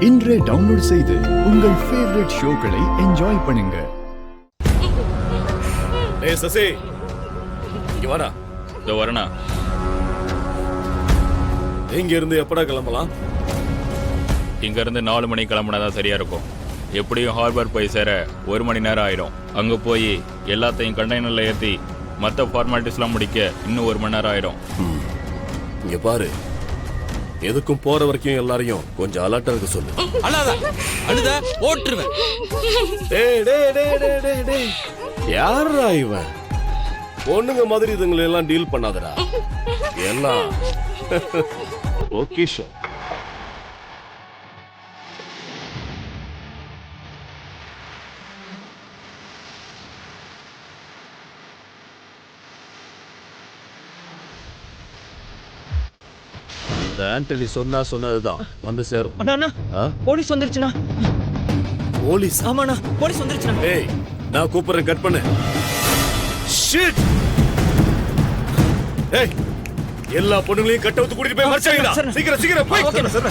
இன்றே டவுன்லோட் செய்து உங்கள் ஃபேவரட் ஷோக்களை என்ஜாய் பண்ணுங்க. ஏய் சசி, இங்க வாடா. இதோ வரேண்ணா. இங்க இருந்து எப்படா கிளம்பலாம்? இங்க இருந்து 4 மணி கிளம்புனாதான் சரியா இருக்கும். எப்படியும் ஹார்பர் போய் சேர 1 மணி நேரம் ஆயிடும். அங்க போய் எல்லாத்தையும் கண்டெய்னர்ல ஏற்றி மற்ற ஃபார்மாலிட்டிஸ்லாம் முடிக்க இன்னும் 1 மணி நேரம் ஆயிடும். இங்க பாரு, எதுக்கும் போற வரைக்கும் எல்லாரையும் கொஞ்சம் அலர்ட்டா இருக்க சொல்லு. அழுத ஓட்டுருவேன். டேய் டேய் டேய் டேய் டேய் டேய், யாரா இவன்? பொண்ணுங்க மாதிரி இதுங்களை எல்லாம் டீல் பண்ணாதடா. எல்லாம் ஓகே ஷோ. ஆண்டனி சொன்னதுதான் வந்து சேரும். அண்ணா போலீஸ் வந்துருச்சுண்ணா. போலீஸ்? ஆமாண்ணா, போலீஸ் வந்துருச்சுண்ணா. ஏய், நான் கூப்பிடுறேன், கட் பண்ணு. ஷிட். ஏய், எல்லா பொண்ணுங்களையும் கட்ட ஊத்து கூட்டிட்டு போய் மறைச்சாங்கடா. சீக்கிரம் சீக்கிரம் போய். Okay sir.